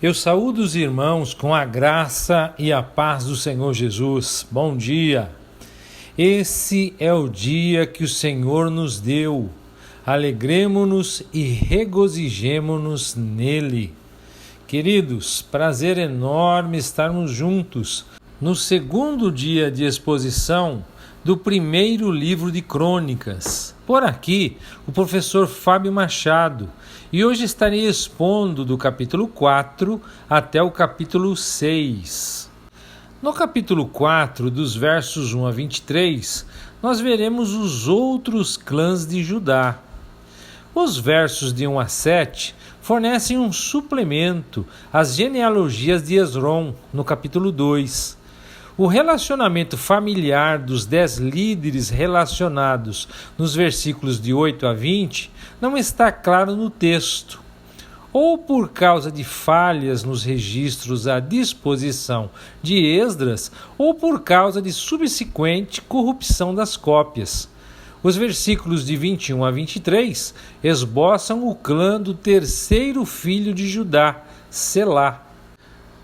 Eu saúdo os irmãos com a graça e a paz do Senhor Jesus. Bom dia! Esse é o dia que o Senhor nos deu. Alegremo-nos e regozijemo-nos nele. Queridos, prazer enorme estarmos juntos no segundo dia de exposição do primeiro livro de Crônicas. Por aqui, o professor Fábio Machado, e hoje estarei expondo do capítulo 4 até o capítulo 6. No capítulo 4, dos versos 1 a 23, nós veremos os outros clãs de Judá. Os versos de 1 a 7 fornecem um suplemento às genealogias de Esrom, no capítulo 2. O relacionamento familiar dos 10 líderes relacionados nos versículos de 8 a 20 não está claro no texto, ou por causa de falhas nos registros à disposição de Esdras, ou por causa de subsequente corrupção das cópias. Os versículos de 21 a 23 esboçam o clã do terceiro filho de Judá, Selá.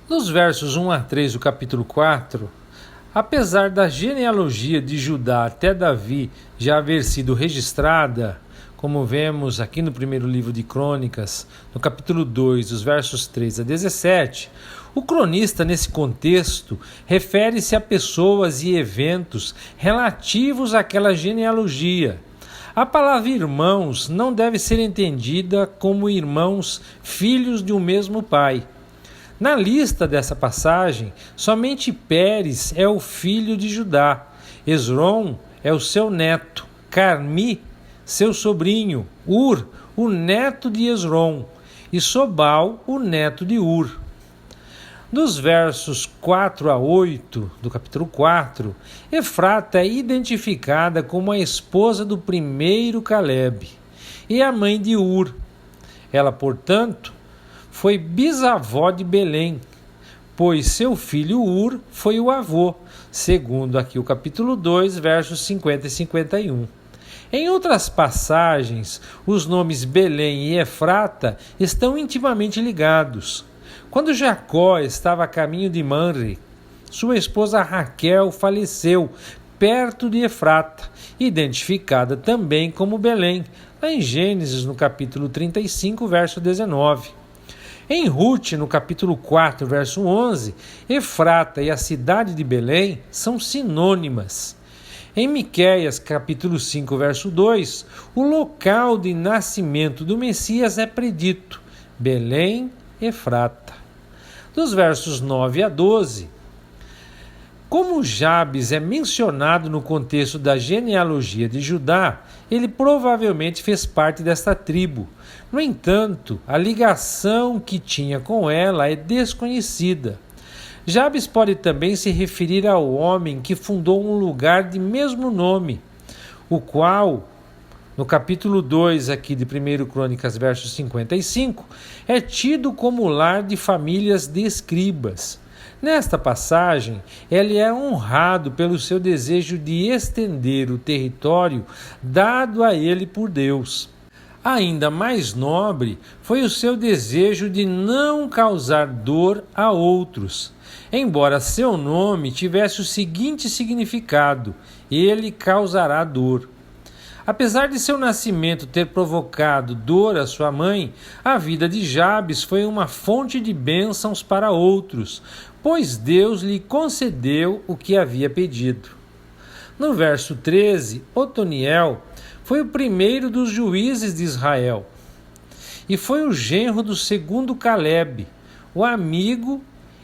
Nos versos 1 a 3 do capítulo 4, apesar da genealogia de Judá até Davi já haver sido registrada, como vemos aqui no primeiro livro de Crônicas, no capítulo 2, os versos 3 a 17, o cronista, nesse contexto, refere-se a pessoas e eventos relativos àquela genealogia. A palavra irmãos não deve ser entendida como irmãos filhos de um mesmo pai. Na lista dessa passagem, somente Pérez é o filho de Judá, Esrom é o seu neto, Carmi, seu sobrinho, Ur, o neto de Esrom, e Sobal, o neto de Ur. Nos versos 4 a 8 do capítulo 4, Efrata é identificada como a esposa do primeiro Caleb e a mãe de Ur. Ela, portanto, foi bisavó de Belém, pois seu filho Ur foi o avô, segundo aqui o capítulo 2, versos 50 e 51. Em outras passagens, os nomes Belém e Efrata estão intimamente ligados. Quando Jacó estava a caminho de Manre, sua esposa Raquel faleceu perto de Efrata, identificada também como Belém, lá em Gênesis, no capítulo 35, verso 19. Em Rute, no capítulo 4, verso 11, Efrata e a cidade de Belém são sinônimas. Em Miqueias, capítulo 5, verso 2, o local de nascimento do Messias é predito: Belém, Efrata. Dos versos 9 a 12, como Jabes é mencionado no contexto da genealogia de Judá, ele provavelmente fez parte desta tribo. No entanto, a ligação que tinha com ela é desconhecida. Jabes pode também se referir ao homem que fundou um lugar de mesmo nome, o qual, no capítulo 2 aqui de 1 Crônicas, verso 55, é tido como lar de famílias de escribas. Nesta passagem, ele é honrado pelo seu desejo de estender o território dado a ele por Deus. Ainda mais nobre foi o seu desejo de não causar dor a outros, embora seu nome tivesse o seguinte significado: ele causará dor. Apesar de seu nascimento ter provocado dor à sua mãe, a vida de Jabes foi uma fonte de bênçãos para outros, pois Deus lhe concedeu o que havia pedido. No verso 13, Otoniel foi o primeiro dos juízes de Israel e foi o genro do segundo Caleb, o amigo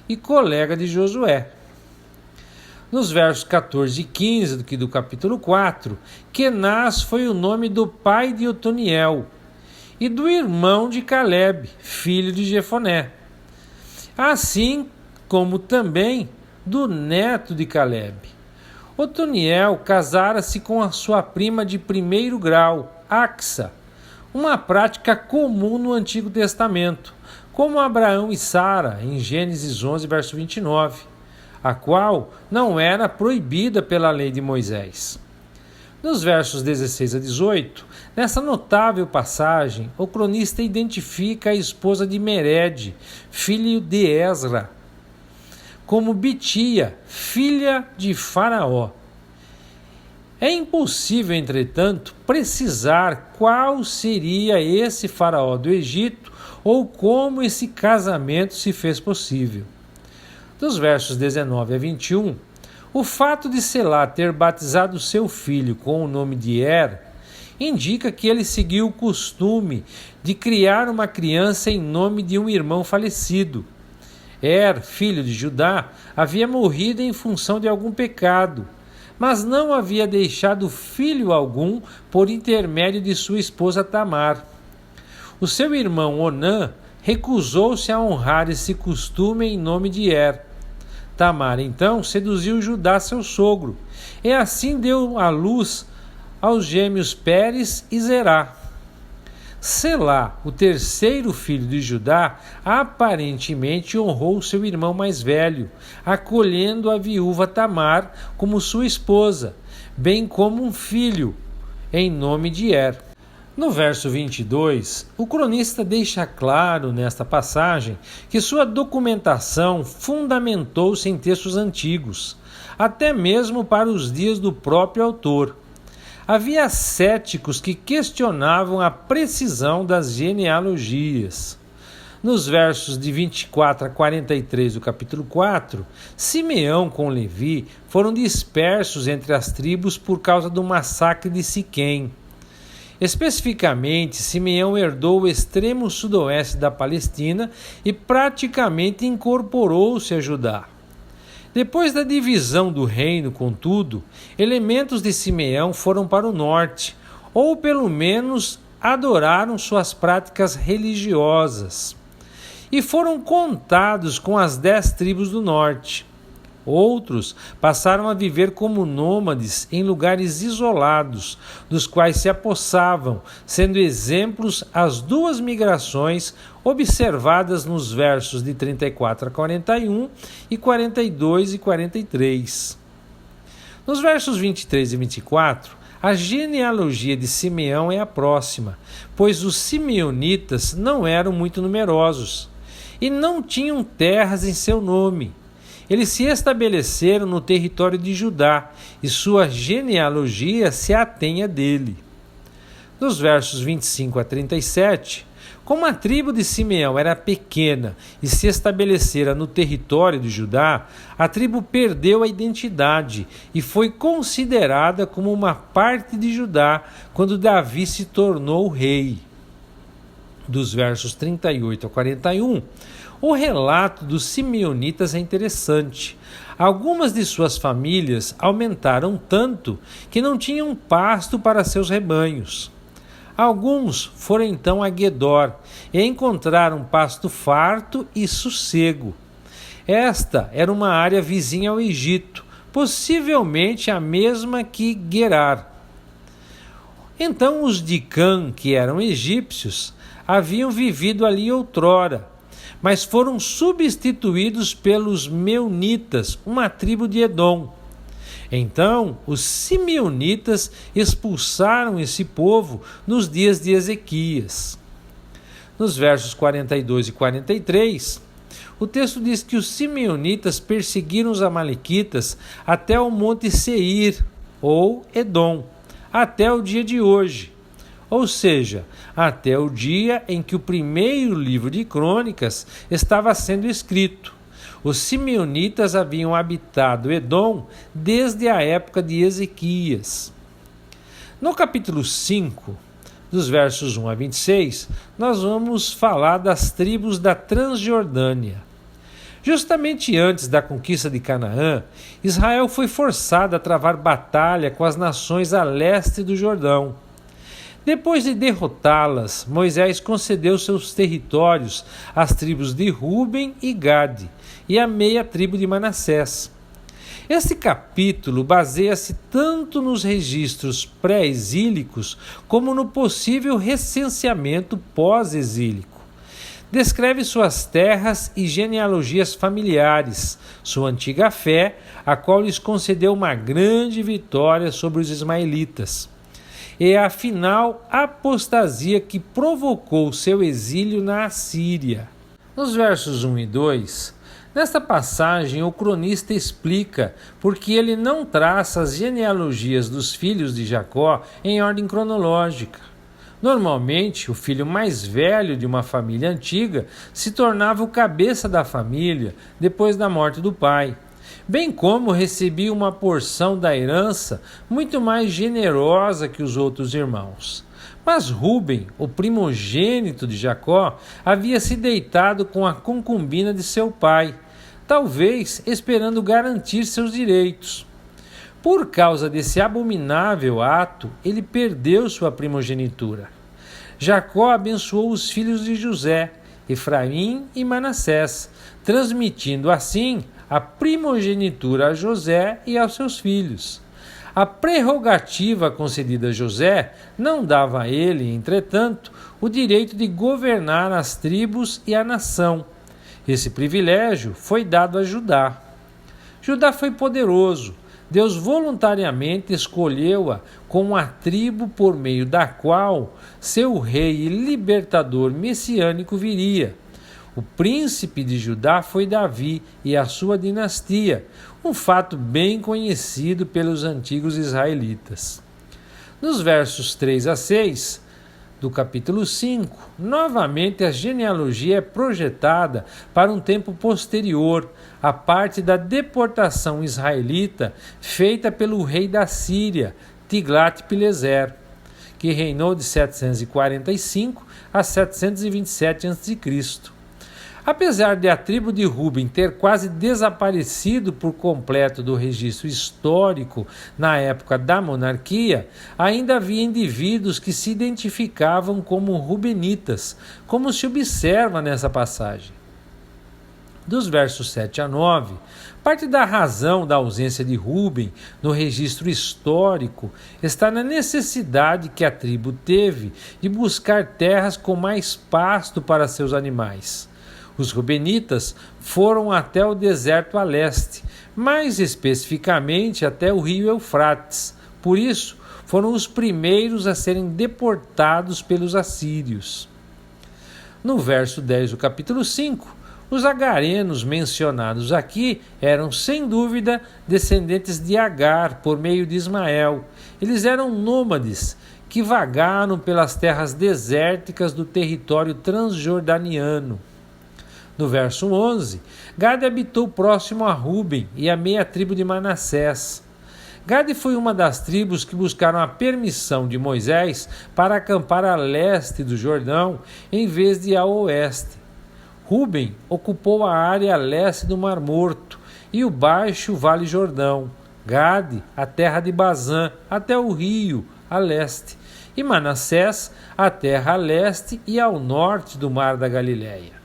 e colega de Josué. Nos versos 14 e 15 do capítulo 4, Kenaz foi o nome do pai de Otoniel e do irmão de Caleb, filho de Jefoné, assim como também do neto de Caleb. Otoniel casara-se com a sua prima de primeiro grau, Axa, uma prática comum no Antigo Testamento, como Abraão e Sara, em Gênesis 11, verso 29, a qual não era proibida pela lei de Moisés. Nos versos 16 a 18, nessa notável passagem, o cronista identifica a esposa de Mered, filho de Esra, como Bitia, filha de Faraó. É impossível, entretanto, precisar qual seria esse faraó do Egito ou como esse casamento se fez possível. Dos versos 19 a 21, o fato de Selá ter batizado seu filho com o nome de indica que ele seguiu o costume de criar uma criança em nome de um irmão falecido. Filho de Judá, havia morrido em função de algum pecado, mas não havia deixado filho algum por intermédio de sua esposa Tamar. O seu irmão Onã recusou-se a honrar esse costume em nome de Tamar, então, seduziu Judá, seu sogro, e assim deu à luz aos gêmeos Pérez e Zerá. Selá, o terceiro filho de Judá, aparentemente honrou seu irmão mais velho, acolhendo a viúva Tamar como sua esposa, bem como um filho, em nome de No verso 22, o cronista deixa claro nesta passagem que sua documentação fundamentou-se em textos antigos, até mesmo para os dias do próprio autor. Havia céticos que questionavam a precisão das genealogias. Nos versos de 24 a 43 do capítulo 4, Simeão com Levi foram dispersos entre as tribos por causa do massacre de Siquém. Especificamente, Simeão herdou o extremo sudoeste da Palestina e praticamente incorporou-se a Judá. Depois da divisão do reino, contudo, elementos de Simeão foram para o norte, ou pelo menos adoraram suas práticas religiosas, e foram contados com as 10 tribos do norte. Outros passaram a viver como nômades em lugares isolados, dos quais se apossavam, sendo exemplos as 2 migrações observadas nos versos de 34 a 41 e 42 e 43. Nos versos 23 e 24, a genealogia de Simeão é a próxima, pois os simeonitas não eram muito numerosos e não tinham terras em seu nome. Eles se estabeleceram no território de Judá e sua genealogia se atém a dele. Nos versos 25 a 37, como a tribo de Simeão era pequena e se estabelecera no território de Judá, a tribo perdeu a identidade e foi considerada como uma parte de Judá quando Davi se tornou rei. Dos versos 38 a 41, o relato dos simeonitas é interessante. Algumas de suas famílias aumentaram tanto que não tinham pasto para seus rebanhos. Alguns foram então a Guedor e encontraram pasto farto e sossego. Esta era uma área vizinha ao Egito, possivelmente a mesma que Gerar. Então os de Cã, que eram egípcios, haviam vivido ali outrora, mas foram substituídos pelos Meunitas, uma tribo de Edom. Então, os simeonitas expulsaram esse povo nos dias de Ezequias. Nos versos 42 e 43, o texto diz que os simeonitas perseguiram os amalequitas até o monte Seir, ou Edom, até o dia de hoje. Ou seja, até o dia em que o primeiro livro de Crônicas estava sendo escrito. Os simeonitas haviam habitado Edom desde a época de Ezequias. No capítulo 5, dos versos 1 a 26, nós vamos falar das tribos da Transjordânia. Justamente antes da conquista de Canaã, Israel foi forçado a travar batalha com as nações a leste do Jordão. Depois de derrotá-las, Moisés concedeu seus territórios às tribos de Ruben e Gade e à meia tribo de Manassés. Este capítulo baseia-se tanto nos registros pré-exílicos como no possível recenseamento pós-exílico. Descreve suas terras e genealogias familiares, sua antiga fé, a qual lhes concedeu uma grande vitória sobre os ismaelitas, e a final apostasia que provocou seu exílio na Assíria. Nos versos 1 e 2, nesta passagem o cronista explica por que ele não traça as genealogias dos filhos de Jacó em ordem cronológica. Normalmente, o filho mais velho de uma família antiga se tornava o cabeça da família depois da morte do pai, bem como recebia uma porção da herança muito mais generosa que os outros irmãos. Mas Rúben, o primogênito de Jacó, havia se deitado com a concubina de seu pai, talvez esperando garantir seus direitos. Por causa desse abominável ato, ele perdeu sua primogenitura. Jacó abençoou os filhos de José, Efraim e Manassés, transmitindo assim a primogenitura a José e aos seus filhos. A prerrogativa concedida a José não dava a ele, entretanto, o direito de governar as tribos e a nação. Esse privilégio foi dado a Judá. Judá foi poderoso. Deus voluntariamente escolheu-a como a tribo por meio da qual seu rei e libertador messiânico viria. O príncipe de Judá foi Davi e a sua dinastia, um fato bem conhecido pelos antigos israelitas. Nos versos 3 a 6 do capítulo 5, novamente a genealogia é projetada para um tempo posterior, a parte da deportação israelita feita pelo rei da Síria, Tiglat-Pileser, que reinou de 745 a 727 a.C. Apesar de a tribo de Rúben ter quase desaparecido por completo do registro histórico na época da monarquia, ainda havia indivíduos que se identificavam como rubenitas, como se observa nessa passagem. Dos versos 7 a 9, parte da razão da ausência de Rúben no registro histórico está na necessidade que a tribo teve de buscar terras com mais pasto para seus animais. Os rubenitas foram até o deserto a leste, mais especificamente até o rio Eufrates. Por isso, foram os primeiros a serem deportados pelos assírios. No verso 10 do capítulo 5, os agarenos mencionados aqui eram, sem dúvida, descendentes de Agar por meio de Ismael. Eles eram nômades que vagaram pelas terras desérticas do território transjordaniano. No verso 11, Gade habitou próximo a Rúben e a meia tribo de Manassés. Gade foi uma das tribos que buscaram a permissão de Moisés para acampar a leste do Jordão em vez de a oeste. Rúben ocupou a área a leste do Mar Morto e o baixo Vale Jordão. Gade, a terra de Bazã, até o rio, a leste. E Manassés, a terra a leste e ao norte do Mar da Galileia.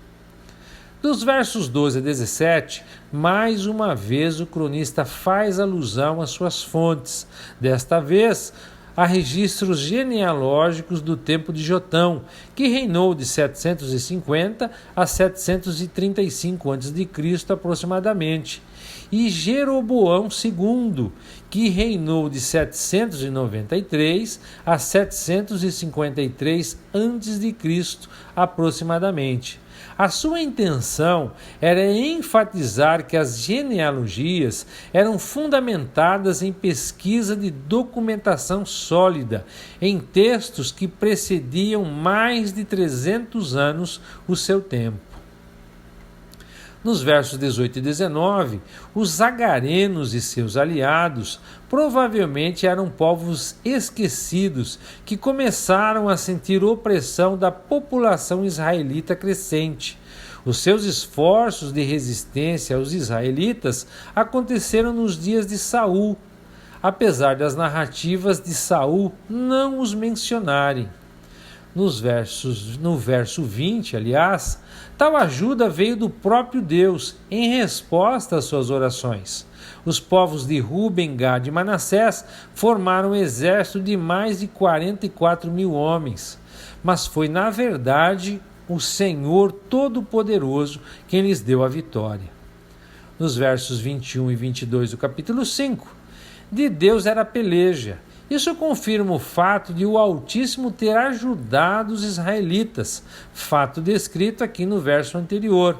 Dos versos 12 a 17, mais uma vez o cronista faz alusão às suas fontes, desta vez a registros genealógicos do tempo de Jotão, que reinou de 750 a 735 a.C. aproximadamente, e Jeroboão II, que reinou de 793 a 753 a.C. aproximadamente. A sua intenção era enfatizar que as genealogias eram fundamentadas em pesquisa de documentação sólida, em textos que precediam mais de 300 anos o seu tempo. Nos versos 18 e 19, os agarenos e seus aliados provavelmente eram povos esquecidos que começaram a sentir opressão da população israelita crescente. Os seus esforços de resistência aos israelitas aconteceram nos dias de Saul, apesar das narrativas de Saul não os mencionarem. No verso 20, aliás, tal ajuda veio do próprio Deus em resposta às suas orações. Os povos de Rúben, Gade e Manassés formaram um exército de mais de 44 mil homens, mas foi, na verdade, o Senhor Todo-Poderoso quem lhes deu a vitória. Nos versos 21 e 22 do capítulo 5, de Deus era a peleja. Isso confirma o fato de o Altíssimo ter ajudado os israelitas, fato descrito aqui no verso anterior,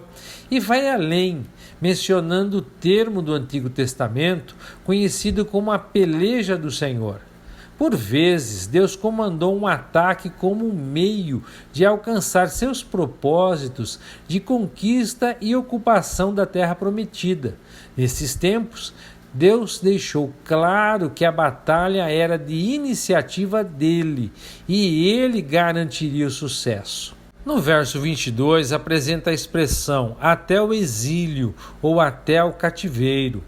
e vai além, mencionando o termo do Antigo Testamento conhecido como a peleja do Senhor. Por vezes, Deus comandou um ataque como um meio de alcançar seus propósitos de conquista e ocupação da terra prometida. Nesses tempos, Deus deixou claro que a batalha era de iniciativa dele e ele garantiria o sucesso. No verso 22 apresenta a expressão até o exílio ou até o cativeiro.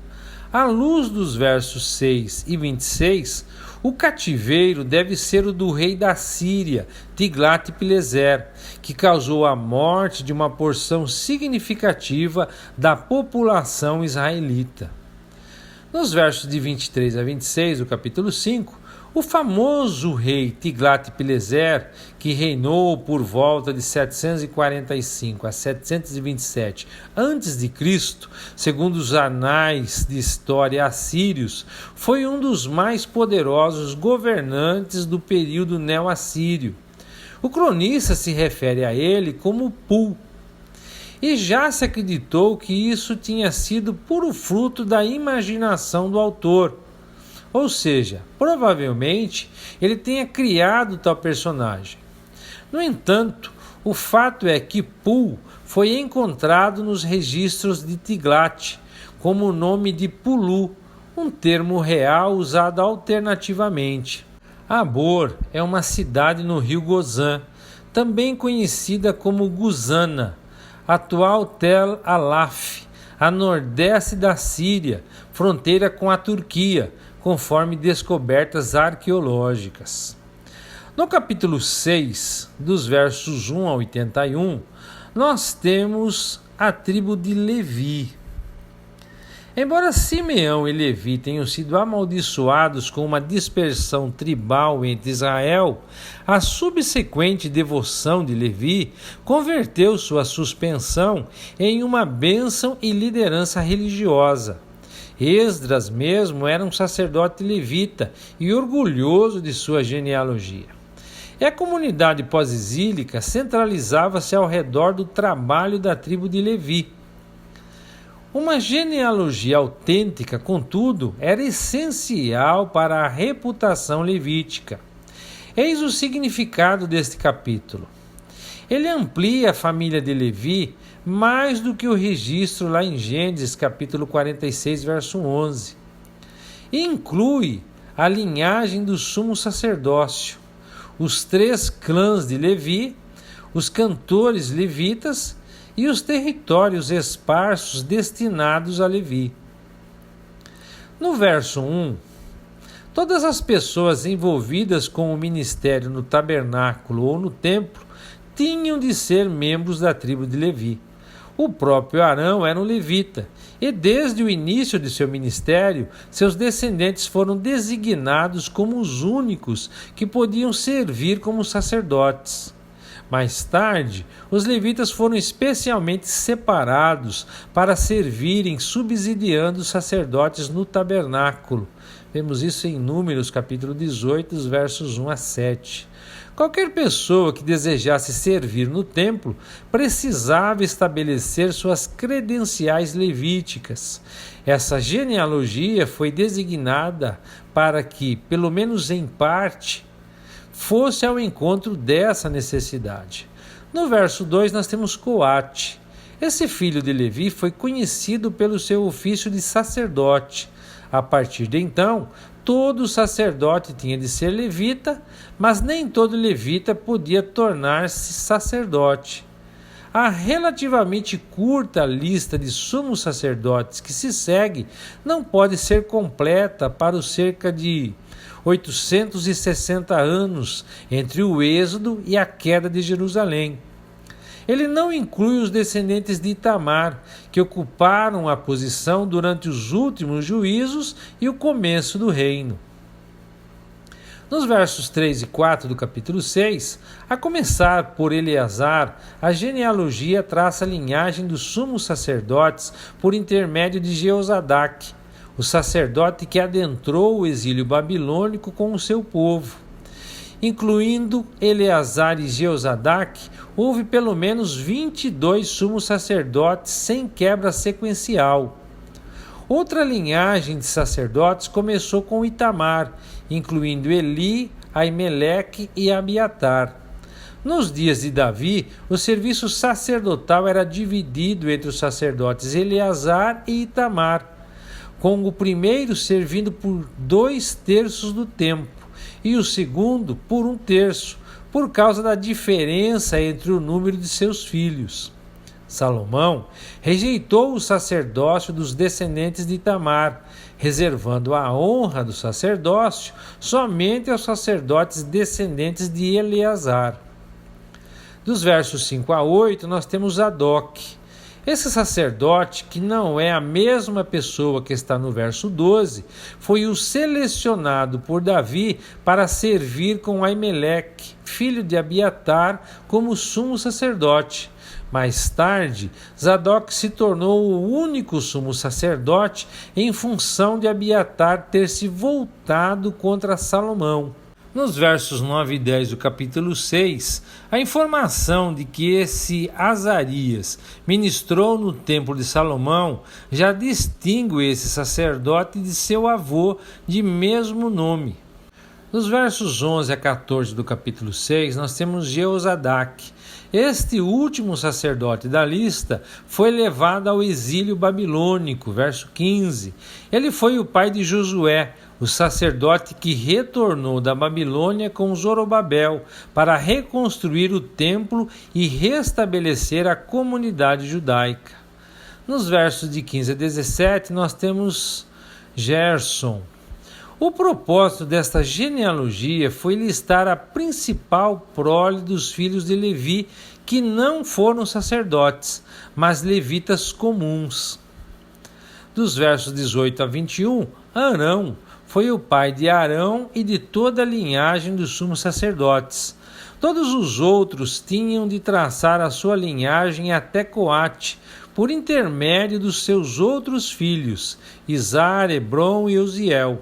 À luz dos versos 6 e 26, o cativeiro deve ser o do rei da Síria, Tiglat-Pileser, que causou a morte de uma porção significativa da população israelita. Nos versos de 23 a 26 do capítulo 5, o famoso rei Tiglat-Pileser, que reinou por volta de 745 a 727 a.C., segundo os anais de história assírios, foi um dos mais poderosos governantes do período neo-assírio. O cronista se refere a ele como Pul, e já se acreditou que isso tinha sido puro fruto da imaginação do autor. Ou seja, provavelmente ele tenha criado tal personagem. No entanto, o fato é que Pul foi encontrado nos registros de Tiglat como o nome de Pulu, um termo real usado alternativamente. Abor é uma cidade no rio Gozan, também conhecida como Gusana, atual Tel Alaf, a nordeste da Síria, fronteira com a Turquia, conforme descobertas arqueológicas. No capítulo 6, dos versos 1 a 81, nós temos a tribo de Levi. Embora Simeão e Levi tenham sido amaldiçoados com uma dispersão tribal entre Israel, a subsequente devoção de Levi converteu sua suspensão em uma bênção e liderança religiosa. Esdras mesmo era um sacerdote levita e orgulhoso de sua genealogia. E a comunidade pós-exílica centralizava-se ao redor do trabalho da tribo de Levi. Uma genealogia autêntica, contudo, era essencial para a reputação levítica. Eis o significado deste capítulo. Ele amplia a família de Levi mais do que o registro lá em Gênesis, capítulo 46, verso 11. E inclui a linhagem do sumo sacerdócio, os 3 clãs de Levi, os cantores levitas e os territórios esparsos destinados a Levi. No verso 1, todas as pessoas envolvidas com o ministério no tabernáculo ou no templo tinham de ser membros da tribo de Levi. O próprio Arão era um levita, e desde o início de seu ministério, seus descendentes foram designados como os únicos que podiam servir como sacerdotes. Mais tarde, os levitas foram especialmente separados para servirem subsidiando os sacerdotes no tabernáculo. Vemos isso em Números, capítulo 18, versos 1 a 7. Qualquer pessoa que desejasse servir no templo precisava estabelecer suas credenciais levíticas. Essa genealogia foi designada para que, pelo menos em parte, fosse ao encontro dessa necessidade. No verso 2 nós temos Coate. Esse filho de Levi foi conhecido pelo seu ofício de sacerdote. A partir de então, todo sacerdote tinha de ser levita, mas nem todo levita podia tornar-se sacerdote. A relativamente curta lista de sumos sacerdotes que se segue não pode ser completa para os cerca de 860 anos entre o Êxodo e a queda de Jerusalém. Ele não inclui os descendentes de Itamar, que ocuparam a posição durante os últimos juízos e o começo do reino. Nos versos 3 e 4 do capítulo 6, a começar por Eleazar, a genealogia traça a linhagem dos sumos sacerdotes por intermédio de Jeozadaque, o sacerdote que adentrou o exílio babilônico com o seu povo. Incluindo Eleazar e Jeozadaque, houve pelo menos 22 sumos sacerdotes sem quebra sequencial. Outra linhagem de sacerdotes começou com Itamar, incluindo Eli, Aimeleque e Abiatar. Nos dias de Davi, o serviço sacerdotal era dividido entre os sacerdotes Eleazar e Itamar, com o primeiro servindo por 2/3 do tempo e o segundo por 1/3, por causa da diferença entre o número de seus filhos. Salomão rejeitou o sacerdócio dos descendentes de Itamar, reservando a honra do sacerdócio somente aos sacerdotes descendentes de Eleazar. Dos versos 5 a 8, nós temos Zadok. Esse sacerdote, que não é a mesma pessoa que está no verso 12, foi o selecionado por Davi para servir com Aimeleque, filho de Abiatar, como sumo sacerdote. Mais tarde, Zadok se tornou o único sumo sacerdote em função de Abiatar ter se voltado contra Salomão. Nos versos 9 e 10 do capítulo 6, a informação de que esse Azarias ministrou no templo de Salomão já distingue esse sacerdote de seu avô de mesmo nome. Nos versos 11 a 14 do capítulo 6, nós temos Jeozadaque. Este último sacerdote da lista foi levado ao exílio babilônico, verso 15. Ele foi o pai de Josué, o sacerdote que retornou da Babilônia com Zorobabel para reconstruir o templo e restabelecer a comunidade judaica. Nos versos de 15 a 17, nós temos Gerson. O propósito desta genealogia foi listar a principal prole dos filhos de Levi, que não foram sacerdotes, mas levitas comuns. Dos versos 18 a 21, Arão foi o pai de Arão e de toda a linhagem dos sumos sacerdotes. Todos os outros tinham de traçar a sua linhagem até Coate, por intermédio dos seus outros filhos, Izar, Hebron e Uziel.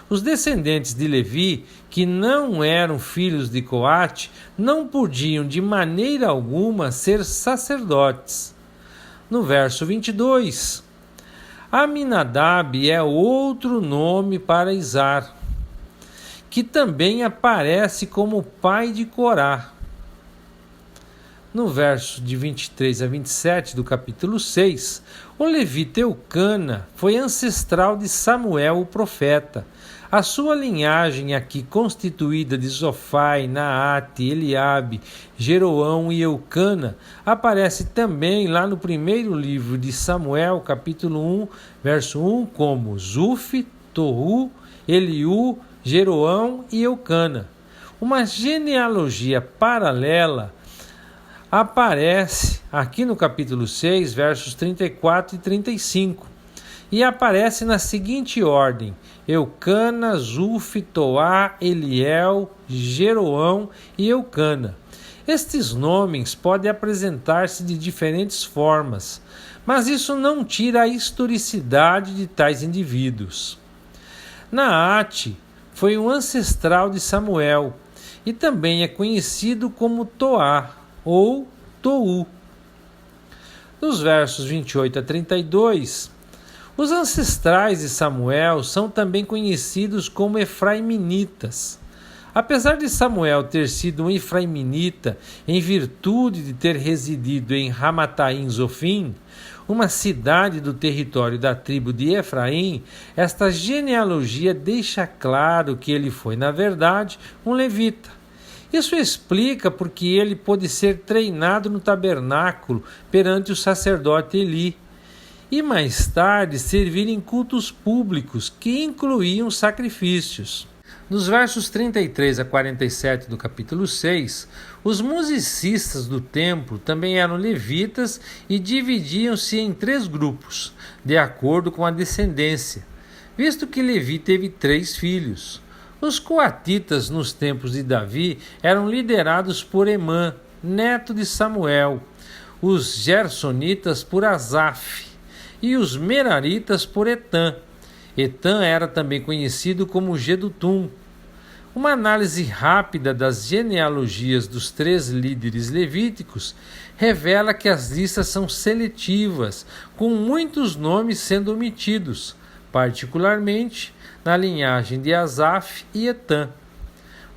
Os descendentes de Levi, que não eram filhos de Coate, não podiam de maneira alguma ser sacerdotes. No verso 22, Aminadab é outro nome para Izar, que também aparece como pai de Corá. No verso de 23 a 27 do capítulo 6, o levita Eucana foi ancestral de Samuel, o profeta. A sua linhagem, aqui constituída de Zofai, Naate, Eliabe, Jeroão e Eucana, aparece também lá no primeiro livro de Samuel, capítulo 1, verso 1, como Zuf, Tohu, Eliú, Jeroão e Eucana. Uma genealogia paralela aparece aqui no capítulo 6, versos 34 e 35, e aparece na seguinte ordem: Eucana, Zuf, Toá, Eliel, Jeroão e Eucana. Estes nomes podem apresentar-se de diferentes formas, mas isso não tira a historicidade de tais indivíduos. Naate foi um ancestral de Samuel e também é conhecido como Toá ou Tou. Nos versos 28 a 32, os ancestrais de Samuel são também conhecidos como efraiminitas. Apesar de Samuel ter sido um efraiminita em virtude de ter residido em Ramataim Zofim, uma cidade do território da tribo de Efraim, esta genealogia deixa claro que ele foi, na verdade, um levita. Isso explica porque ele pôde ser treinado no tabernáculo perante o sacerdote Eli, e mais tarde servir em cultos públicos que incluíam sacrifícios. Nos versos 33 a 47 do capítulo 6, os musicistas do templo também eram levitas e dividiam-se em 3 grupos, de acordo com a descendência, visto que Levi teve 3 filhos. Os coatitas, nos tempos de Davi, eram liderados por Emã, neto de Samuel, os gersonitas por Asaf e os meraritas por Etã. Etã era também conhecido como Gedutum. Uma análise rápida das genealogias dos 3 líderes levíticos revela que as listas são seletivas, com muitos nomes sendo omitidos, particularmente na linhagem de Asaf e Etã.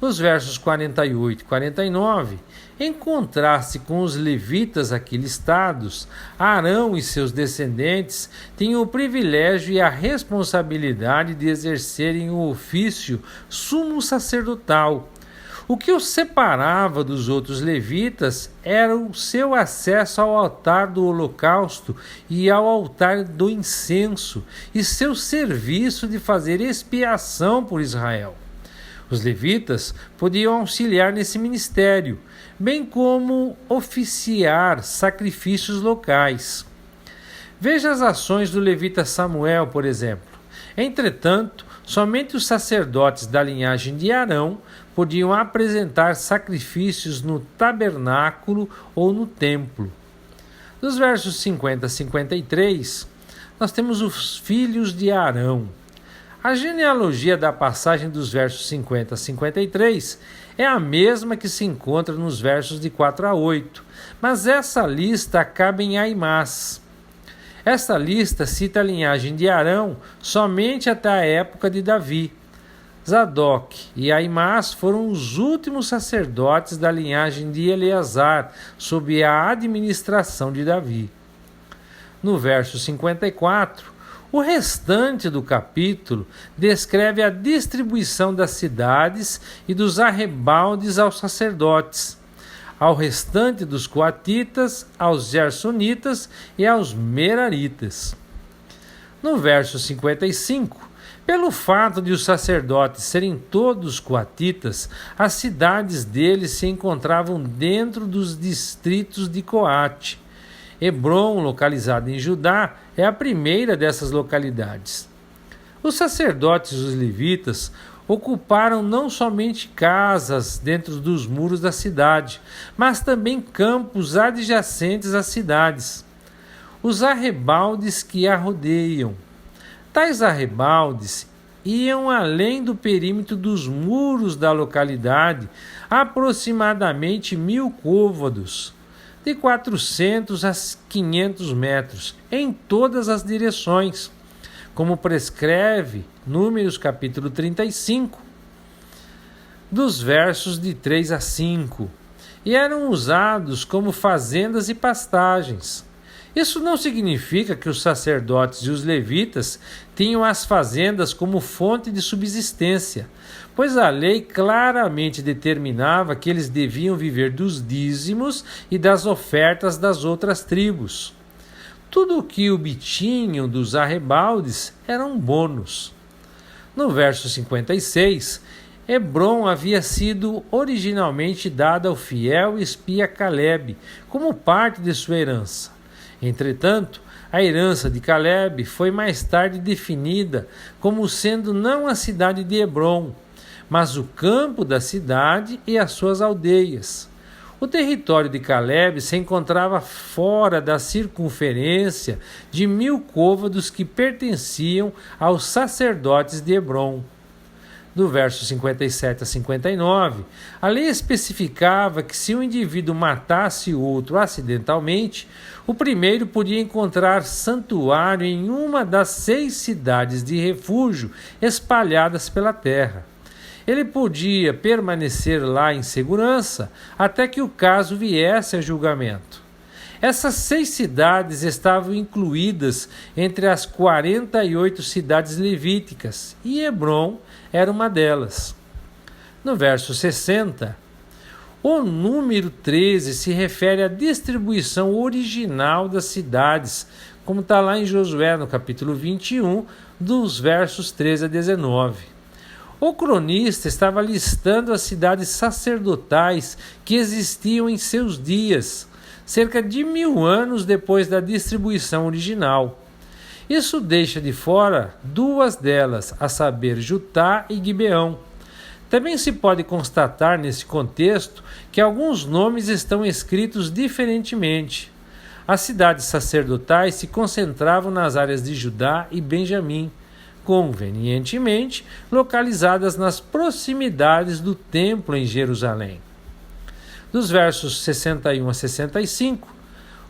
Os versos 48 e 49, em contraste com os levitas aqui listados, Arão e seus descendentes tinham o privilégio e a responsabilidade de exercerem o ofício sumo sacerdotal. O que os separava dos outros levitas era o seu acesso ao altar do holocausto e ao altar do incenso, e seu serviço de fazer expiação por Israel. Os levitas podiam auxiliar nesse ministério, bem como oficiar sacrifícios locais. Veja as ações do levita Samuel, por exemplo. Entretanto, somente os sacerdotes da linhagem de Arão podiam apresentar sacrifícios no tabernáculo ou no templo. Dos versos 50 a 53, nós temos os filhos de Arão. A genealogia da passagem dos versos 50 a 53 é a mesma que se encontra nos versos de 4 a 8, mas essa lista acaba em Aimás. Esta lista cita a linhagem de Arão somente até a época de Davi. Zadok e Aimás foram os últimos sacerdotes da linhagem de Eleazar, sob a administração de Davi. No verso 54, o restante do capítulo descreve a distribuição das cidades e dos arrebaldes aos sacerdotes, ao restante dos coatitas, aos gersonitas e aos meraritas. No verso 55, pelo fato de os sacerdotes serem todos coatitas, as cidades deles se encontravam dentro dos distritos de Coate. Hebrom, localizada em Judá, é a primeira dessas localidades. Os sacerdotes e os levitas ocuparam não somente casas dentro dos muros da cidade, mas também campos adjacentes às cidades, os arrebaldes que a rodeiam. Tais arrebaldes iam além do perímetro dos muros da localidade, aproximadamente 1000 côvados, de 400 a 500 metros, em todas as direções, como prescreve Números capítulo 35, dos versos de 3 a 5, e eram usados como fazendas e pastagens. Isso não significa que os sacerdotes e os levitas tinham as fazendas como fonte de subsistência, pois a lei claramente determinava que eles deviam viver dos dízimos e das ofertas das outras tribos. Tudo o que obtinham dos arrebaldes eram bônus. No verso 56, Hebrom havia sido originalmente dada ao fiel espia Caleb como parte de sua herança. Entretanto, a herança de Caleb foi mais tarde definida como sendo não a cidade de Hebrom, mas o campo da cidade e as suas aldeias. O território de Caleb se encontrava fora da circunferência de 1000 côvados que pertenciam aos sacerdotes de Hebrom. Do verso 57 a 59, a lei especificava que se um indivíduo matasse o outro acidentalmente, o primeiro podia encontrar santuário em uma das 6 cidades de refúgio espalhadas pela terra. Ele podia permanecer lá em segurança até que o caso viesse a julgamento. Essas 6 cidades estavam incluídas entre as 48 cidades levíticas, e Hebrom era uma delas. No verso 60, o número 13 se refere à distribuição original das cidades, como está lá em Josué, no capítulo 21, dos versos 13 a 19. O cronista estava listando as cidades sacerdotais que existiam em seus dias, cerca de 1000 anos depois da distribuição original. Isso deixa de fora 2 delas, a saber, Jutá e Gibeão. Também se pode constatar nesse contexto que alguns nomes estão escritos diferentemente. As cidades sacerdotais se concentravam nas áreas de Judá e Benjamim, convenientemente localizadas nas proximidades do templo em Jerusalém. Dos versos 61 a 65,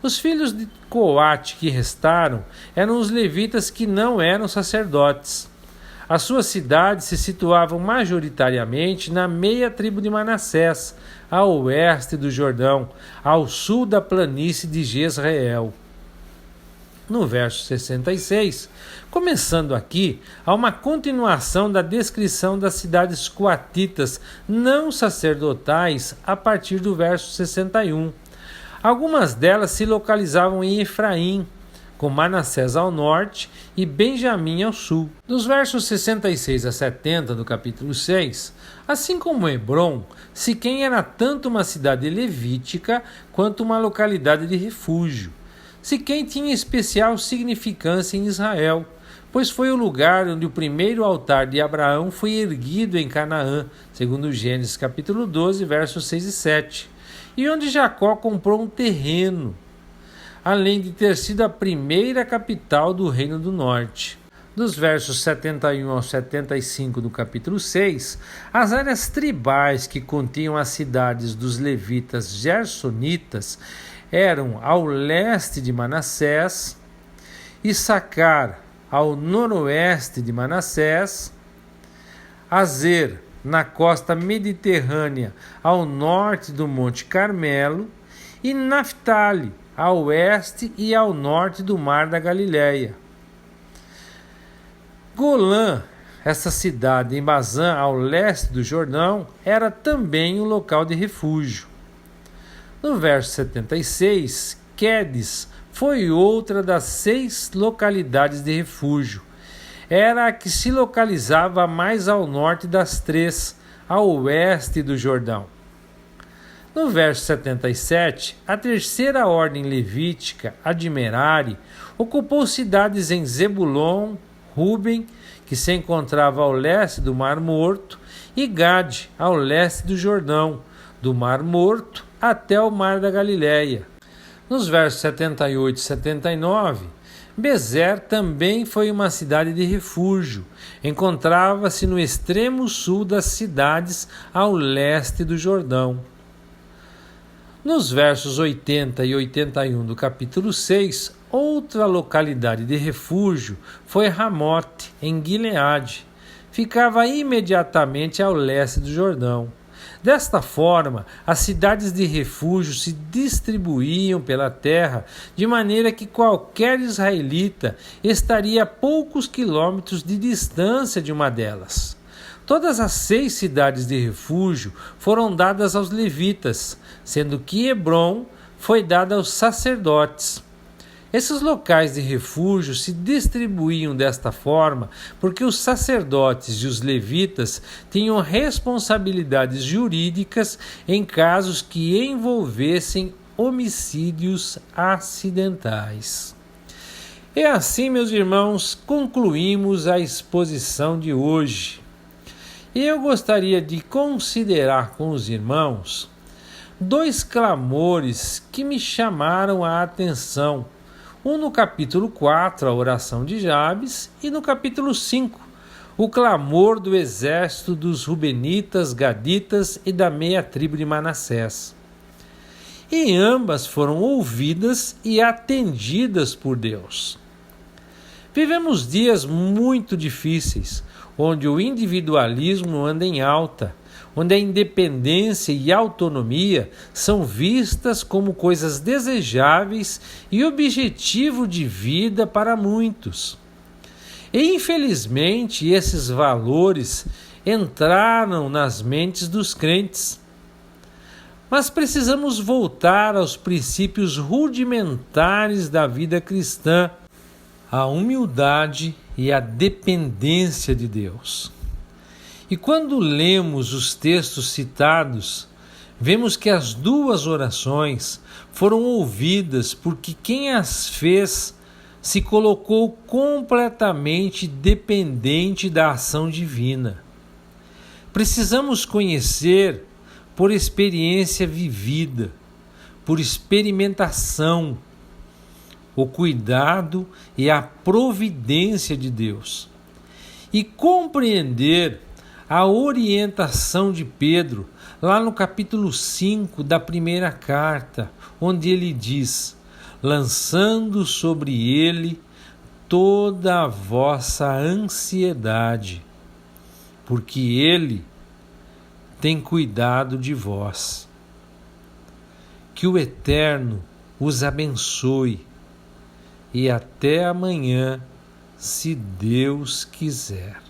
os filhos de Coate que restaram eram os levitas que não eram sacerdotes. As suas cidades se situavam majoritariamente na meia tribo de Manassés, a oeste do Jordão, ao sul da planície de Jezreel. No verso 66, começando aqui, há uma continuação da descrição das cidades coatitas não sacerdotais a partir do verso 61. Algumas delas se localizavam em Efraim, com Manassés ao norte e Benjamim ao sul. Dos versos 66 a 70 do capítulo 6, assim como Hebrom, Siquém era tanto uma cidade levítica quanto uma localidade de refúgio. Siquém tinha especial significância em Israel, pois foi o lugar onde o primeiro altar de Abraão foi erguido em Canaã, segundo Gênesis capítulo 12, versos 6 e 7, e onde Jacó comprou um terreno, além de ter sido a primeira capital do Reino do Norte. Dos versos 71 ao 75 do capítulo 6, as áreas tribais que continham as cidades dos levitas gersonitas eram ao leste de Manassés, Issacar ao noroeste de Manassés, Azer na costa mediterrânea ao norte do Monte Carmelo e Naftali a oeste e ao norte do Mar da Galileia. Golã, essa cidade em Bazã, ao leste do Jordão, era também um local de refúgio. No verso 76, Quedes foi outra das 6 localidades de refúgio. Era a que se localizava mais ao norte das 3, ao oeste do Jordão. No verso 77, a terceira ordem levítica, a de Merari, ocupou cidades em Zebulon, Ruben, que se encontrava ao leste do Mar Morto, e Gade, ao leste do Jordão, do Mar Morto até o Mar da Galileia. Nos versos 78 e 79, Bezer também foi uma cidade de refúgio. Encontrava-se no extremo sul das cidades ao leste do Jordão. Nos versos 80 e 81 do capítulo 6, outra localidade de refúgio foi Ramote, em Gileade. Ficava imediatamente ao leste do Jordão. Desta forma, as cidades de refúgio se distribuíam pela terra, de maneira que qualquer israelita estaria a poucos quilômetros de distância de uma delas. Todas as 6 cidades de refúgio foram dadas aos levitas, sendo que Hebrom foi dada aos sacerdotes. Esses locais de refúgio se distribuíam desta forma porque os sacerdotes e os levitas tinham responsabilidades jurídicas em casos que envolvessem homicídios acidentais. E assim, meus irmãos, concluímos a exposição de hoje. E eu gostaria de considerar com os irmãos 2 clamores que me chamaram a atenção. Um no capítulo 4, a oração de Jabes, e no capítulo 5, o clamor do exército dos Rubenitas, Gaditas e da meia tribo de Manassés. E ambas foram ouvidas e atendidas por Deus. Vivemos dias muito difíceis, onde o individualismo anda em alta, onde a independência e a autonomia são vistas como coisas desejáveis e objetivo de vida para muitos. E, infelizmente, esses valores entraram nas mentes dos crentes. Mas precisamos voltar aos princípios rudimentares da vida cristã, a humildade e a dependência de Deus. E quando lemos os textos citados, vemos que as 2 orações foram ouvidas porque quem as fez se colocou completamente dependente da ação divina. Precisamos conhecer por experiência vivida, por experimentação, o cuidado e a providência de Deus e compreender a orientação de Pedro lá no capítulo 5 da primeira carta, onde ele diz: lançando sobre ele toda a vossa ansiedade, porque ele tem cuidado de vós. Que o Eterno os abençoe e até amanhã, se Deus quiser.